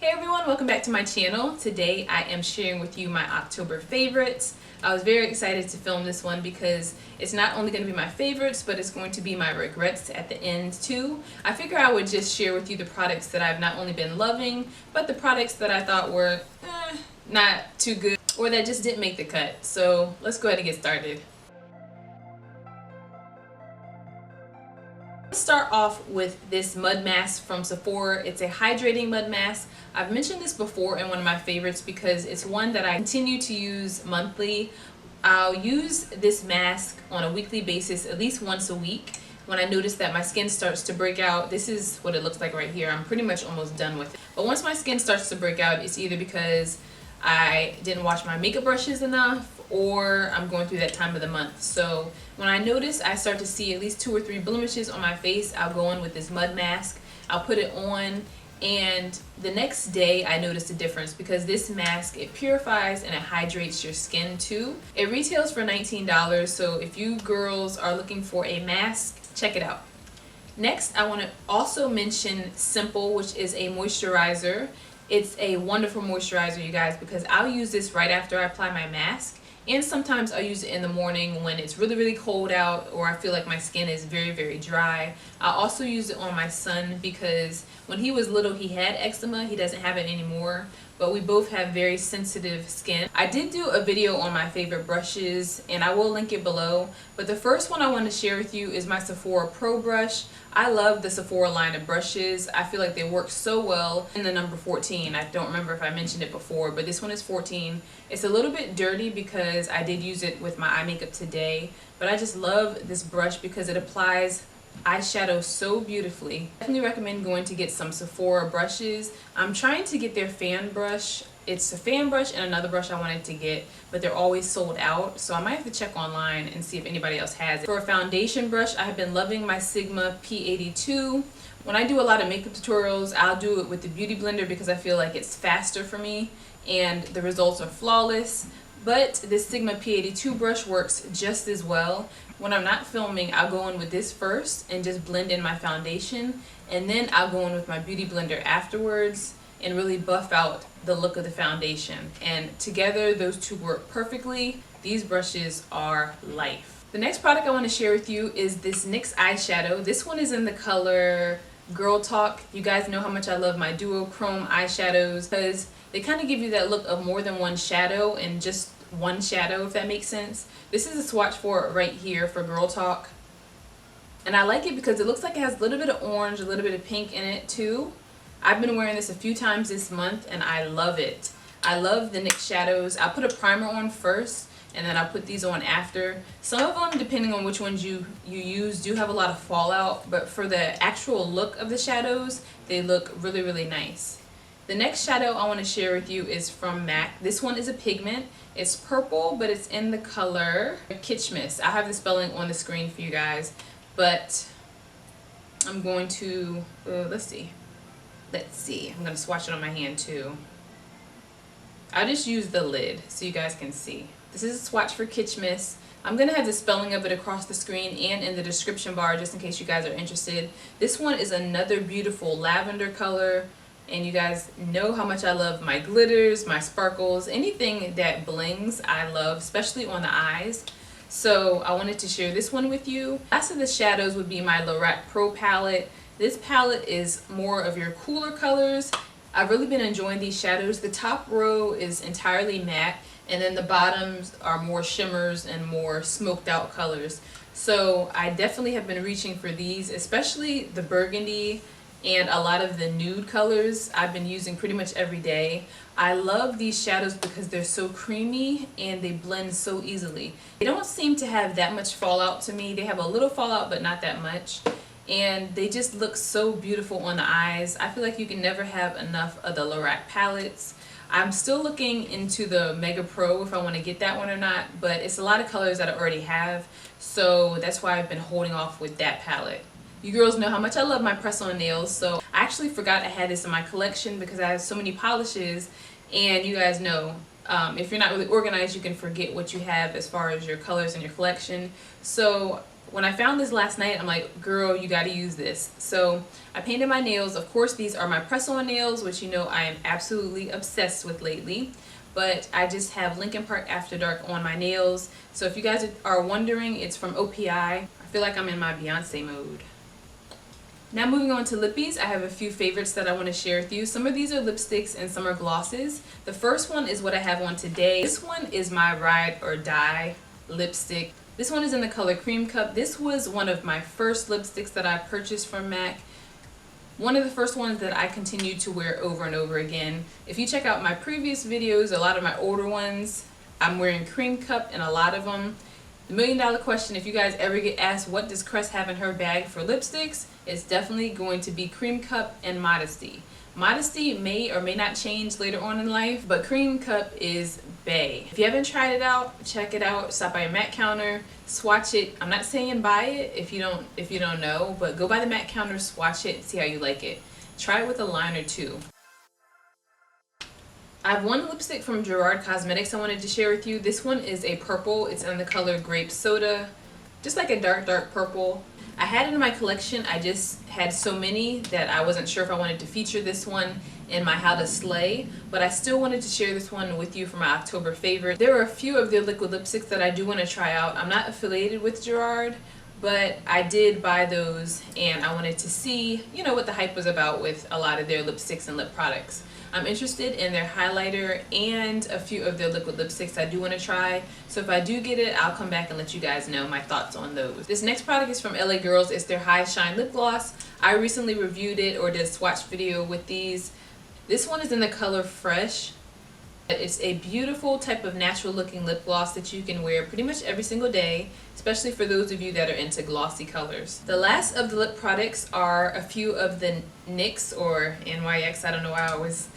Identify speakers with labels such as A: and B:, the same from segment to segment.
A: Hey everyone, welcome back to my channel. Today I am sharing with you my October favorites. I was very excited to film this one because it's not only going to be my favorites, but it's going to be my regrets at the end too. I figure I would just share with you the products that I've not only been loving, but the products that I thought were not too good or that just didn't make the cut. So let's go ahead and get started. Let's start off with this mud mask from Sephora. It's a hydrating mud mask. I've mentioned this before in one of my favorites because it's one that I continue to use monthly. I'll use this mask on a weekly basis, at least once a week. When I notice that my skin starts to break out, this is what it looks like right here. I'm pretty much almost done with it. But once my skin starts to break out, it's either because I didn't wash my makeup brushes enough or I'm going through that time of the month. So when I notice I start to see at least 2 or 3 blemishes on my face, I'll go in with this mud mask. I'll put it on, and the next day I notice a difference because this mask, it purifies and it hydrates your skin too. It retails for $19, so if you girls are looking for a mask, check it out. Next, I want to also mention Simple, which is a moisturizer. It's a wonderful moisturizer, you guys, because I'll use this right after I apply my mask. And sometimes I'll use it in the morning when it's really, really cold out or I feel like my skin is very, very dry. I'll also use it on my son because when he was little, he had eczema. He doesn't have it anymore, but we both have very sensitive skin. I did do a video on my favorite brushes and I will link it below, but the first one I want to share with you is my Sephora Pro brush. I love the Sephora line of brushes. I feel like they work so well. In the number 14, I don't remember if I mentioned it before, but this one is 14. It's a little bit dirty because I did use it with my eye makeup today, but I just love this brush because it applies eyeshadow so beautifully. Definitely recommend going to get some Sephora brushes. I'm trying to get their fan brush. It's a fan brush and another brush I wanted to get, but they're always sold out, so I might have to check online and see if anybody else has it. For a foundation brush, I have been loving my Sigma P82. When I do a lot of makeup tutorials, I'll do it with the Beauty Blender because I feel like it's faster for me and the results are flawless. But this Sigma P82 brush works just as well. When I'm not filming, I'll go in with this first and just blend in my foundation, and then I'll go in with my Beauty Blender afterwards and really buff out the look of the foundation. And together, those two work perfectly. These brushes are life. The next product I want to share with you is this NYX eyeshadow. This one is in the color Girl Talk. You guys know how much I love my duochrome eyeshadows because they kind of give you that look of more than one shadow and just one shadow, if that makes sense. This is a swatch for it right here for Girl Talk. And I like it because it looks like it has a little bit of orange, a little bit of pink in it too. I've been wearing this a few times this month and I love it. I love the NYX shadows. I'll put a primer on first and then I'll put these on after. Some of them, depending on which ones you use, do have a lot of fallout, but for the actual look of the shadows, they look really, really nice. The next shadow I want to share with you is from MAC. This one is a pigment. It's purple, but it's in the color Kitschmas. I have the spelling on the screen for you guys, but I'm going to, let's see. I'm going to swatch it on my hand too. I just use the lid so you guys can see. This is a swatch for Kitschmas. I'm going to have the spelling of it across the screen and in the description bar just in case you guys are interested. This one is another beautiful lavender color. And you guys know how much I love my glitters, my sparkles, anything that blings I love, especially on the eyes. So I wanted to share this one with you. Last of the shadows would be my Lorac Pro palette. This palette is more of your cooler colors. I've really been enjoying these shadows. The top row is entirely matte, and then the bottoms are more shimmers and more smoked out colors. So I definitely have been reaching for these, especially the burgundy and a lot of the nude colors I've been using pretty much every day. I love these shadows because they're so creamy and they blend so easily. They don't seem to have that much fallout to me. They have a little fallout, but not that much. And they just look so beautiful on the eyes. I feel like you can never have enough of the Lorac palettes. I'm still looking into the Mega Pro if I want to get that one or not, but it's a lot of colors that I already have, so that's why I've been holding off with that palette. You girls know how much I love my press-on nails, so I actually forgot I had this in my collection because I have so many polishes, and you guys know if you're not really organized, you can forget what you have as far as your colors in your collection. So when I found this last night, I'm like, girl, you gotta use this. So I painted my nails. Of course, these are my press-on nails, which you know I am absolutely obsessed with lately. But I just have Linkin Park After Dark on my nails. So if you guys are wondering, it's from OPI. I feel like I'm in my Beyonce mode. Now moving on to lippies, I have a few favorites that I want to share with you. Some of these are lipsticks and some are glosses. The first one is what I have on today. This one is my Ride or Die lipstick. This one is in the color Creme Cup. This was one of my first lipsticks that I purchased from MAC. One of the first ones that I continued to wear over and over again. If you check out my previous videos, a lot of my older ones, I'm wearing Creme Cup in a lot of them. The $1,000,000 question, if you guys ever get asked what does Crest have in her bag for lipsticks, it's definitely going to be Creme Cup and Modesty. Modesty may or may not change later on in life, but Creme Cup is bae. If you haven't tried it out, check it out. Stop by a MAC counter, swatch it. I'm not saying buy it if you don't know, but go by the MAC counter, swatch it, see how you like it. Try it with a liner too. I have one lipstick from Gerard Cosmetics I wanted to share with you. This one is a purple. It's in the color Grape Soda, just like a dark purple. I had it in my collection. I just had so many that I wasn't sure if I wanted to feature this one in my How to Slay, but I still wanted to share this one with you for my October favorite. There are a few of their liquid lipsticks that I do want to try out. I'm not affiliated with Gerard, but I did buy those and I wanted to see, you know, what the hype was about with a lot of their lipsticks and lip products. I'm interested in their highlighter and a few of their liquid lipsticks I do want to try. So if I do get it, I'll come back and let you guys know my thoughts on those. This next product is from LA Girls. It's their High Shine Lip Gloss. I recently reviewed it or did a swatch video with these. This one is in the color Fresh. It's a beautiful type of natural looking lip gloss that you can wear pretty much every single day, especially for those of you that are into glossy colors. The last of the lip products are a few of the NYX or NYX, I don't know why I always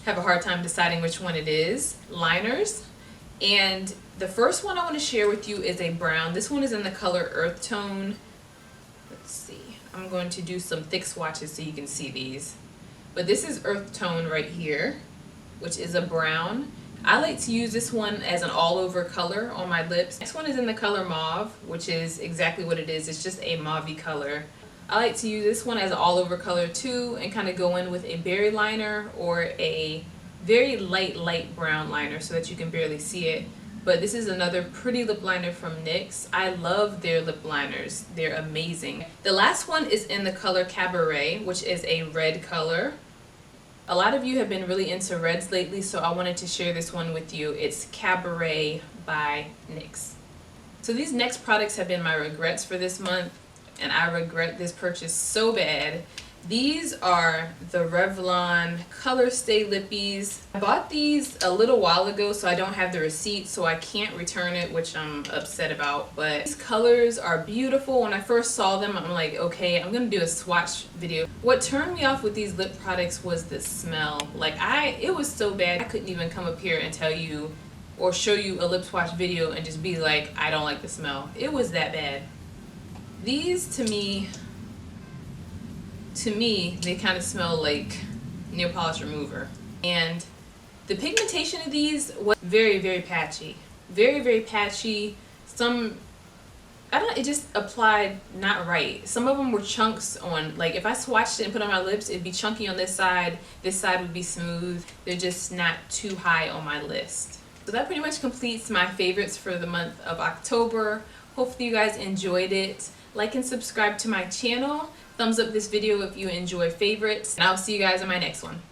A: have a hard time deciding which one it is, liners. And the first one I want to share with you is a brown. This one is in the color Earth Tone. Let's see, I'm going to do some thick swatches so you can see these. But this is Earth Tone right here, which is a brown. I like to use this one as an all-over color on my lips. Next one is in the color Mauve, which is exactly what it is. It's just a mauve-y color. I like to use this one as an all-over color too and kind of go in with a berry liner or a very light brown liner so that you can barely see it. But this is another pretty lip liner from NYX. I love their lip liners. They're amazing. The last one is in the color Cabaret, which is a red color. A lot of you have been really into reds lately, so I wanted to share this one with you. It's Cabaret by NYX. So these next products have been my regrets for this month, and I regret this purchase so bad. These are the Revlon Color Stay Lippies. I bought these a little while ago, so I don't have the receipt, so I can't return it, which I'm upset about. But these colors are beautiful. When I first saw them, I'm like, okay, I'm gonna do a swatch video. What turned me off with these lip products was the smell. Like it was so bad, I couldn't even come up here and tell you or show you a lip swatch video and just be like, I don't like the smell. It was that bad. These, to me, they kind of smell like nail polish remover. And the pigmentation of these was very patchy. Very patchy. Some, I don't know, it just applied not right. Some of them were chunks on, like if I swatched it and put it on my lips, it'd be chunky on this side would be smooth. They're just not too high on my list. So that pretty much completes my favorites for the month of October. Hopefully you guys enjoyed it. Like and subscribe to my channel. Thumbs up this video if you enjoy favorites. And I'll see you guys in my next one.